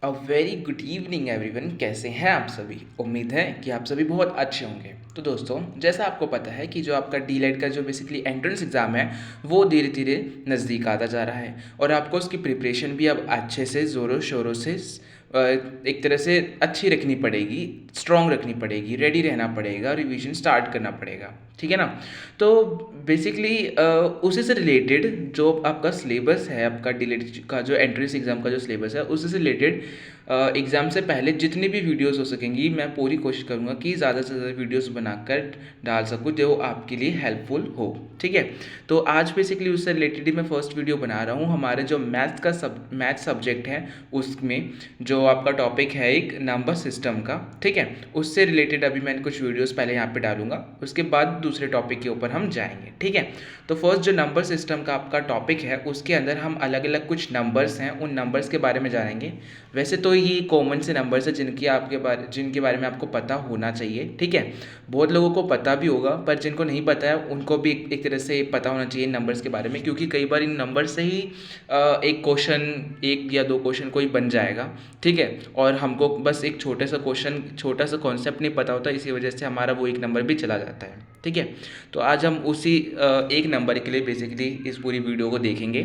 A very good evening everyone. कैसे हैं आप सभी? उम्मीद है कि आप सभी बहुत अच्छे होंगे। तो दोस्तों, जैसा आपको पता है कि जो आपका डीलेट का जो बेसिकली एंट्रेंस एग्ज़ाम है वो धीरे धीरे नज़दीक आता जा रहा है और आपको उसकी प्रिपरेशन भी अब अच्छे से ज़ोरों शोरों से एक तरह से अच्छी रखनी पड़ेगी, स्ट्रॉन्ग रखनी पड़ेगी, रेडी रहना पड़ेगा, रिवीजन स्टार्ट करना पड़ेगा। ठीक है ना? तो बेसिकली उसी से रिलेटेड जो आपका सिलेबस है, आपका डीलेट का जो एंट्रेंस एग्ज़ाम का जो सिलेबस है उसी से रिलेटेड एग्ज़ाम से पहले जितनी भी वीडियोस हो सकेंगी मैं पूरी कोशिश करूँगा कि ज़्यादा से ज़्यादा वीडियोस बनाकर डाल सकूँ जो आपके लिए हेल्पफुल हो। ठीक है, तो आज बेसिकली उससे रिलेटेड ही मैं फर्स्ट वीडियो बना रहा हूँ। हमारे जो मैथ सब्जेक्ट है उसमें जो आपका टॉपिक है एक नंबर सिस्टम का, ठीक है, उससे रिलेटेड अभी मैं कुछ वीडियोस पहले यहाँ पे डालूंगा, उसके बाद दूसरे टॉपिक के ऊपर हम जाएंगे। ठीक है, तो फर्स्ट जो नंबर सिस्टम का आपका टॉपिक है उसके अंदर हम अलग अलग कुछ नंबर्स हैं, उन नंबर्स के बारे में जानेंगे। वैसे तो ये कॉमन से नंबर्स है जिनके बारे में आपको पता होना चाहिए। ठीक है, बहुत लोगों को पता भी होगा, पर जिनको नहीं पता है उनको भी एक तरह से पता होना चाहिए नंबर्स के बारे में, क्योंकि कई बार इन नंबर से ही एक क्वेश्चन, एक या दो क्वेश्चन कोई बन जाएगा। ठीक है, और हमको बस एक छोटा सा कॉन्सेप्ट नहीं पता होता, इसी वजह से हमारा वो एक नंबर भी चला जाता है। ठीक है, तो आज हम उसी एक नंबर के लिए बेसिकली इस पूरी वीडियो को देखेंगे।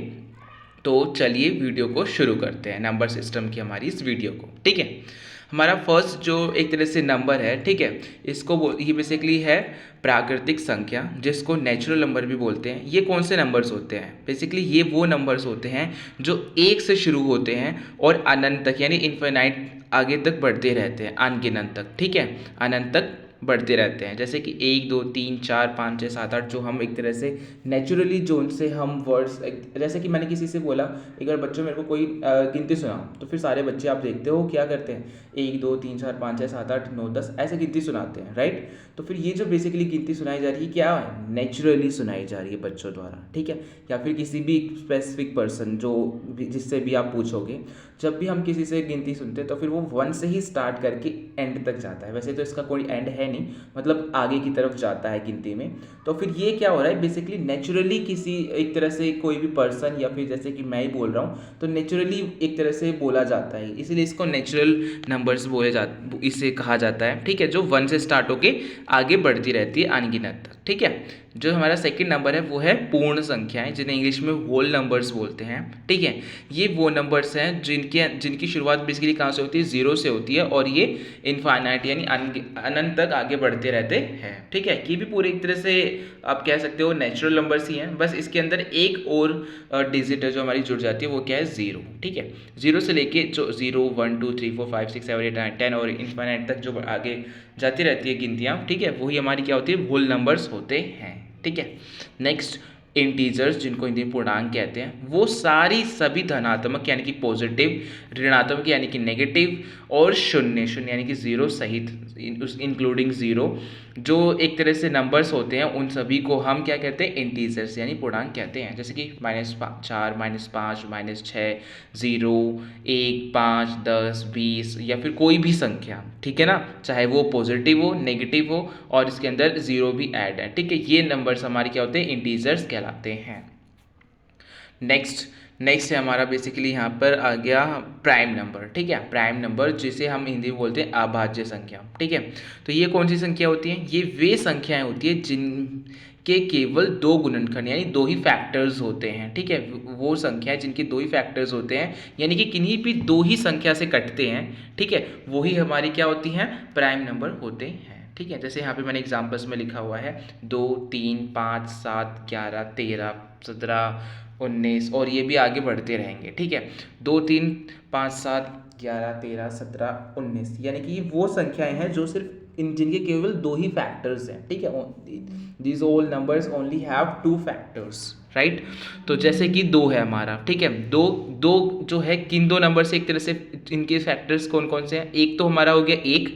तो चलिए वीडियो को शुरू करते हैं, नंबर सिस्टम की हमारी इस वीडियो को। ठीक है, हमारा फर्स्ट जो एक तरह से नंबर है, ठीक है, ये बेसिकली है प्राकृतिक संख्या, जिसको नेचुरल नंबर भी बोलते हैं। ये कौन से नंबर्स होते हैं? बेसिकली ये वो नंबर्स होते हैं जो एक से शुरू होते हैं और अनंत तक यानी इन्फिनाइट आगे तक बढ़ते रहते हैं, अनगिनत तक। ठीक है, अनंत तक बढ़ते रहते हैं, जैसे कि 1 2 3 4 5 6 7 8, जो हम एक तरह से नेचुरली जो उनसे हम वर्ड्स, जैसे कि मैंने किसी से बोला एक बार, बच्चों मेरे को कोई गिनती सुनाओ, तो फिर सारे बच्चे आप देखते हो क्या करते हैं, 1 2 3 4 5 6 7 8 9 10 ऐसे गिनती सुनाते हैं, राइट। तो फिर ये जो बेसिकली गिनती सुनाई जा रही है क्या है? नेचुरली सुनाई जा रही है बच्चों द्वारा। ठीक है, या फिर किसी भी स्पेसिफिक पर्सन जिससे भी आप पूछोगे, जब भी हम किसी से गिनती सुनते हैं तो फिर वो 1 से ही स्टार्ट करके एंड तक जाता है। वैसे तो इसका कोई एंड है नहीं, मतलब आगे की तरफ जाता है गिनती में। तो फिर ये क्या हो रहा है? बेसिकली नेचुरली किसी एक तरह से कोई भी पर्सन, या फिर जैसे कि मैं ही बोल रहा हूँ, तो नेचुरली एक तरह से बोला जाता है, इसीलिए इसको नेचुरल नंबर्स इसे कहा जाता है। ठीक है, जो 1 से स्टार्ट होके आगे बढ़ती रहती है अनगिनत तक। ठीक है, जो हमारा सेकंड नंबर है वो है पूर्ण संख्याएं, जिन्हें इंग्लिश में होल नंबर्स बोलते हैं। ठीक है, ये वो नंबर्स हैं जिनकी शुरुआत बेसिकली कहाँ से होती है? 0 से होती है, और ये इनफाइनाइट यानी अनंत तक आगे बढ़ते रहते हैं। ठीक है, ये भी पूरे एक तरह से आप कह सकते हो नेचुरल नंबर्स ही हैं, बस इसके अंदर एक और डिजिट है जो हमारी जुड़ जाती है, वो क्या है? 0। ठीक है, 0 से लेके जो 0 1 2 3 4 5 6 7 8 9 10 और इनफाइनाइट तक जो आगे जाती रहती है गिनतियाँ, ठीक है, वही हमारी क्या होती है? होल नंबर्स होते हैं। ठीक है, नेक्स्ट इंटीजर्स, जिनको हिंदी में पूर्णांक कहते हैं, वो सभी धनात्मक यानी कि पॉजिटिव, ऋणात्मक यानी कि नेगेटिव, और शून्य शून्य यानी कि 0 सहित, इंक्लूडिंग 0, जो एक तरह से नंबर्स होते हैं, उन सभी को हम क्या कहते हैं? इंटीजर्स यानी पूर्णांक कहते हैं। जैसे कि -4 -5 -6 0 1 5 10 20, या फिर कोई भी संख्या, ठीक है ना, चाहे वो पॉजिटिव हो, नेगेटिव हो, और इसके अंदर 0 भी ऐड है। ठीक है, ये नंबर्स हमारे क्या होते हैं? इंटीजर्स कहलाते हैं। नेक्स्ट है हमारा बेसिकली यहाँ पर आ गया प्राइम नंबर। ठीक है, प्राइम नंबर जिसे हम हिंदी में बोलते हैं अभाज्य संख्या। ठीक है, तो ये कौन सी संख्या होती है? ये वे संख्याएं होती है जिनके केवल 2 गुणनखंड यानी 2 ही फैक्टर्स होते हैं। ठीक है, वो संख्या है जिनके 2 ही फैक्टर्स होते हैं, यानी कि किन्हीं भी 2 ही संख्या से कटते हैं। ठीक है, वही हमारी क्या होती हैं? प्राइम नंबर होते हैं। ठीक है, जैसे यहाँ पे मैंने एग्जाम्पल्स में लिखा हुआ है 2 3 5 7 11 13 17 19, और ये भी आगे बढ़ते रहेंगे। ठीक है, 2 3 5 7 11 13 17 19, यानी कि ये वो संख्याएं हैं जो सिर्फ जिनके केवल 2 ही फैक्टर्स हैं। ठीक है, these all numbers only have 2 factors, right. तो जैसे कि 2 है हमारा, ठीक है, दो दो जो है, किन 2 नंबर से एक तरह से इनके फैक्टर्स कौन कौन से हैं? एक तो हमारा हो गया 1,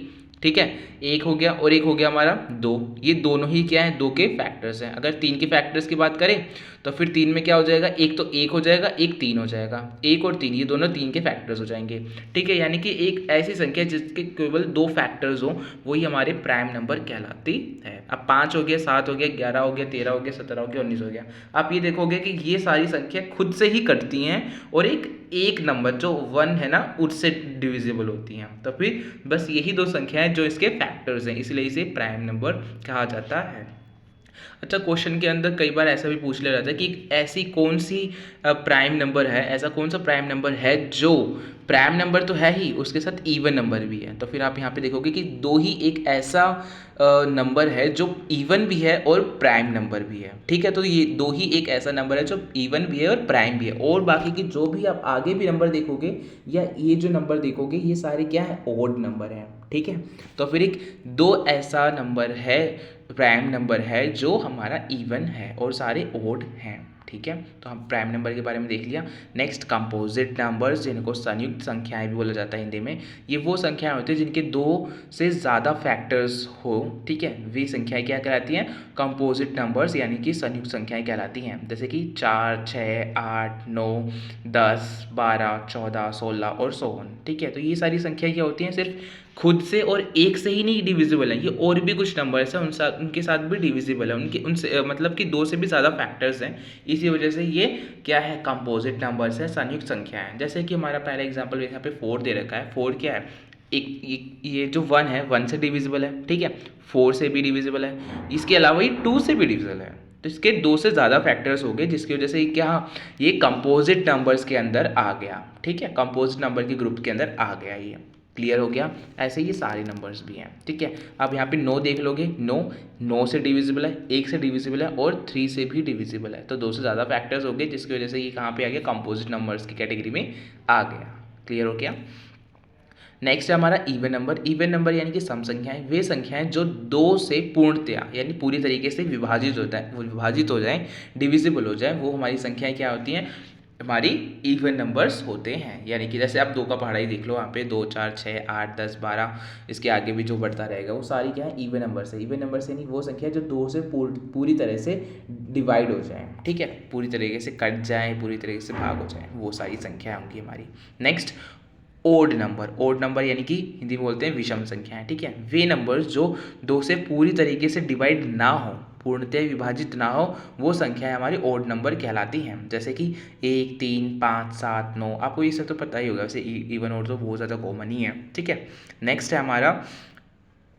ठीक है, एक हो गया और एक हो गया हमारा 2, ये दोनों ही क्या है, 2 के फैक्टर्स हैं। अगर 3 के फैक्टर्स की बात करें तो फिर 3 में क्या हो जाएगा, एक तो 1 हो जाएगा, एक 3 हो जाएगा, 1 और 3 ये दोनों 3 के फैक्टर्स हो जाएंगे। ठीक है, यानी कि एक ऐसी संख्या जिसके केवल 2 फैक्टर्स हो वही हमारे प्राइम नंबर कहलाती है। अब 5 हो गया, 7 हो गया, 11 हो गया, 13 हो गया, 17 हो गया, 19 हो गया। आप ये देखोगे कि ये सारी संख्या खुद से ही कटती हैं और एक नंबर जो 1 है ना उससे डिविजिबल होती हैं। तो फिर बस यही 2 संख्याएं जो इसके फैक्टर्स हैं, इसलिए इसे प्राइम नंबर कहा जाता है। अच्छा, क्वेश्चन के अंदर कई बार ऐसा भी पूछ लिया जाता है कि ऐसी कौन सी प्राइम नंबर है, ऐसा कौन सा प्राइम नंबर है जो प्राइम नंबर तो है ही उसके साथ इवन नंबर भी है। तो फिर आप यहाँ पे देखोगे कि 2 ही एक ऐसा नंबर है जो इवन भी है और प्राइम नंबर भी है। ठीक है, तो ये 2 ही एक ऐसा नंबर है जो इवन भी है और प्राइम भी है, और बाकी की जो भी आप आगे भी नंबर देखोगे या ये जो नंबर देखोगे ये सारे क्या है, ओड नंबर हैं। ठीक है, तो फिर एक 2 ऐसा नंबर है, प्राइम नंबर है जो हमारा इवन है और सारे ओड हैं। ठीक है, तो हम प्राइम नंबर के बारे में देख लिया। नेक्स्ट कंपोजिट नंबर्स, जिनको संयुक्त संख्याएं भी बोला जाता है हिंदी में। ये वो संख्याएं होती हैं जिनके 2 से ज़्यादा फैक्टर्स हो। ठीक है, वे संख्याएं क्या कहलाती हैं, कंपोजिट नंबर्स, यानी कि संयुक्त संख्याएं कहलाती हैं। जैसे कि 4, 6, 8, 9, 10, 12, 14, 16 और 16। ठीक है, तो ये सारी संख्याएं क्या होती हैं, सिर्फ खुद से और एक से ही नहीं डिविजिबल है, ये और भी कुछ नंबर्स हैं उनके साथ भी डिविजिबल है, उनके उनसे मतलब कि 2 से भी ज़्यादा फैक्टर्स हैं। इसी वजह से ये क्या है, कंपोजिट नंबर्स है, संयुक्त संख्या है। जैसे कि हमारा पहला एग्जांपल यहाँ पे 4 दे रखा है। 4 क्या है, ये जो 1 है 1 से डिविजिबल है। ठीक है, 4 से भी डिविजिबल है, इसके अलावा ये 2 से भी डिविजिबल है। तो इसके 2 से ज़्यादा फैक्टर्स हो गए, जिसकी वजह से क्या, ये कंपोजिट नंबर्स के अंदर आ गया। ठीक है, कंपोजिट नंबर के ग्रुप के अंदर आ गया ये। क्लियर हो गया, ऐसे ये सारे नंबर्स भी हैं। ठीक है, अब यहाँ पे 9 देख लोगे, 9 से डिविजिबल है, 1 से डिविजिबल है और 3 से भी डिविजिबल है। तो 2 से ज़्यादा फैक्टर्स हो गए, जिसकी वजह से ये कहाँ पे आ गया, कंपोजिट नंबर्स की कैटेगरी में आ गया। क्लियर हो गया। नेक्स्ट है हमारा इवन नंबर। इवन नंबर यानी कि सम संख्याएं, वे संख्याएं जो 2 से पूर्णतया यानी पूरी तरीके से विभाजित हो जाए, डिविजिबल हो जाए, वो हमारी संख्याएं क्या होती हैं, हमारी इवन नंबर्स होते हैं। यानी कि जैसे आप 2 का पहाड़ा ही देख लो, वहाँ पे 2, 4, 6, 8, 10, 12, इसके आगे भी जो बढ़ता रहेगा वो सारी क्या है, इवन नंबर्स है। इवन नंबर्स यानी वो संख्या जो 2 से पूरी तरह से डिवाइड हो जाए। ठीक है, पूरी तरीके से कट जाए, पूरी तरीके से भाग हो जाए, वो सारी संख्या होंगी हमारी। नेक्स्ट, ओड नंबर यानी कि हिंदी में बोलते हैं विषम संख्याएं। ठीक है, वे नंबर्स जो 2 से पूरी तरीके से डिवाइड ना हो, पूर्णतः विभाजित ना हो, वो संख्याएं हमारी ओड नंबर कहलाती हैं। जैसे कि 1, 3, 5, 7, 9, आपको ये सब तो पता ही होगा, वैसे इवन और तो बहुत ज़्यादा कॉमन ही है। ठीक है, नेक्स्ट है हमारा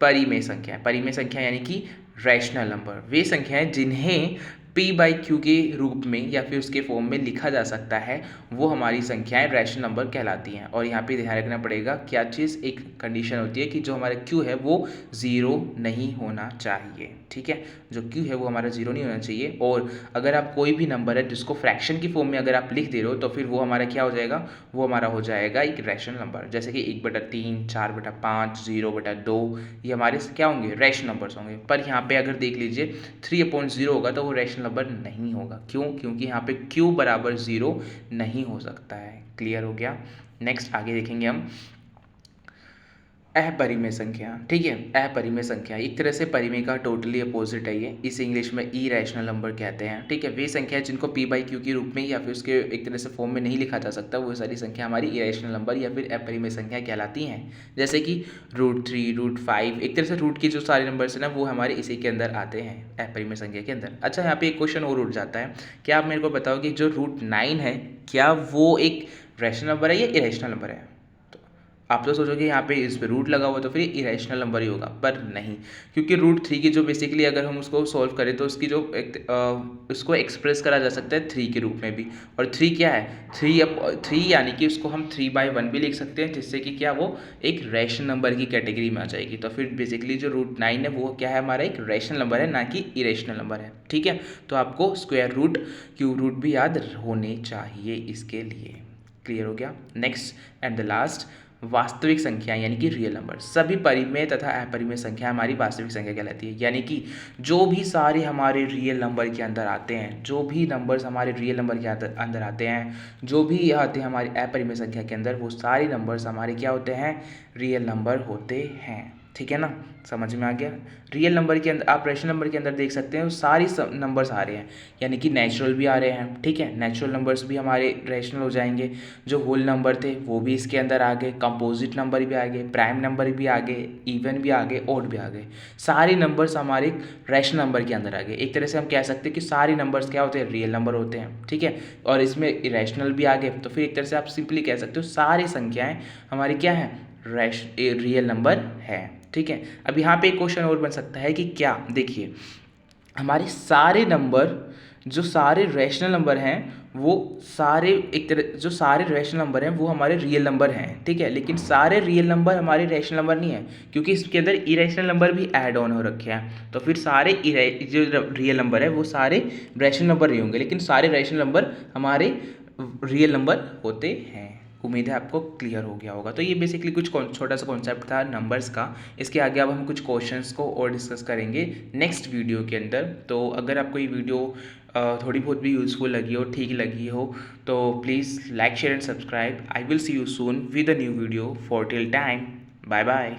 परिमेय संख्या यानी कि रैशनल नंबर, वे संख्याएं जिन्हें p/q के रूप में या फिर उसके फॉर्म में लिखा जा सकता है, वो हमारी संख्याएं रैशनल नंबर कहलाती हैं। और यहाँ पे ध्यान रखना पड़ेगा क्या चीज़, एक कंडीशन होती है कि जो हमारा q है वो 0 नहीं होना चाहिए। ठीक है, जो q है वो हमारा 0 नहीं होना चाहिए। और अगर आप कोई भी नंबर है जिसको फ्रैक्शन की फॉर्म में अगर आप लिख दे रहे हो तो फिर वो हमारा क्या हो जाएगा, वो हमारा हो जाएगा एक रैशनल नंबर। जैसे कि 1/3, 4/5, 0/2, ये हमारे क्या होंगे, रैशनल नंबर्स होंगे। पर यहाँ पे अगर देख लीजिए 3/0 होगा तो वो रैशनल नंबर नहीं होगा। क्यों, क्योंकि यहाँ पे q बराबर 0 नहीं हो सकता है। क्लियर हो गया। नेक्स्ट आगे देखेंगे हम अपरिमेय संख्या। ठीक है, अपरिमेय संख्या एक तरह से परिमेय का टोटली अपोजिट है ये, इसे इंग्लिश में इरेशनल नंबर कहते हैं। ठीक है, वे संख्या जिनको p/q के रूप में या फिर उसके एक तरह से फॉर्म में नहीं लिखा जा सकता, वो सारी संख्या हमारी इरेशनल नंबर या फिर अपरिमेय संख्या कहलाती हैं। जैसे कि √3, √5, एक तरह से रूट के जो सारे नंबर्स हैं ना वो हमारे इसी के अंदर आते हैं, अपरिमेय संख्या के अंदर। अच्छा, यहाँ पे एक क्वेश्चन और उठ जाता है, क्या आप मेरे को बताओ कि जो √9 है क्या वो एक रैशनल नंबर है या इरेशनल नंबर है? आप तो सोचोगे यहाँ पे इस पे रूट लगा हुआ तो फिर इरेशनल नंबर ही होगा, पर नहीं, क्योंकि √3 की जो बेसिकली अगर हम उसको सॉल्व करें तो उसकी जो उसको एक्सप्रेस करा जा सकता है 3 के रूप में भी। और 3 क्या है, 3 यानी कि उसको हम 3/1 भी लिख सकते हैं, जिससे कि क्या वो एक रैशनल नंबर की कैटेगरी में आ जाएगी। तो फिर बेसिकली जो √9 है वो क्या है, हमारा एक रैशनल नंबर है, ना कि इरेशनल नंबर है। ठीक है, तो आपको स्क्वायर रूट, क्यूब रूट भी याद होने चाहिए इसके लिए। क्लियर हो गया। नेक्स्ट एंड द लास्ट, वास्तविक संख्या यानी कि रियल नंबर। सभी परिमेय तथा अपरिमेय संख्या हमारी वास्तविक संख्या कहलाती है। यानी कि जो भी सारे हमारे रियल नंबर के अंदर आते हैं, जो भी नंबर्स हमारे रियल नंबर के अंदर आते हैं, जो भी आते हैं हमारी अपरिमेय संख्या के अंदर, वो सारे नंबर्स हमारे क्या होते हैं, रियल नंबर होते हैं। ठीक है ना, समझ में आ गया। रियल नंबर के अंदर आप रैशनल नंबर के अंदर देख सकते हैं सारी नंबर्स आ रहे हैं, यानी कि नेचुरल भी आ रहे हैं, ठीक है, नेचुरल नंबर्स भी हमारे रैशनल हो जाएंगे। जो होल नंबर थे वो भी इसके अंदर आ गए, कंपोजिट नंबर भी आ गए, प्राइम नंबर भी आ गए, इवन भी आ गए, ऑड भी आ गए। सारे नंबर्स हमारे रैशनल नंबर के अंदर आ गए। एक तरह से हम कह सकते हैं कि सारे नंबर्स क्या होते हैं, रियल नंबर होते हैं, ठीक है। और इसमें इरेशनल भी आ गए, तो फिर एक तरह से आप सिंपली कह सकते हो सारी संख्याएं हमारी क्या है, रियल नंबर है, ठीक है। अब यहाँ पे एक क्वेश्चन और बन सकता है कि क्या, देखिए हमारे सारे नंबर जो सारे रैशनल नंबर हैं वो सारे एक तरह जो सारे रैशनल नंबर हैं वो हमारे रियल नंबर हैं, ठीक है, लेकिन सारे रियल नंबर हमारे रैशनल नंबर नहीं है, क्योंकि इसके अंदर इरेशनल नंबर भी ऐड ऑन हो रखे हैं। तो फिर सारे जो रियल नंबर है वो सारे रैशनल नंबर नहीं होंगे, लेकिन सारे रैशनल नंबर हमारे रियल नंबर होते हैं। उम्मीद है आपको क्लियर हो गया होगा। तो ये बेसिकली कुछ छोटा सा कॉन्सेप्ट था नंबर्स का। इसके आगे अब हम कुछ क्वेश्चंस को और डिस्कस करेंगे नेक्स्ट वीडियो के अंदर। तो अगर आपको ये वीडियो थोड़ी बहुत भी यूज़फुल लगी हो, ठीक लगी हो, तो please like share and subscribe. I will see you soon with a new video. For till time, bye bye.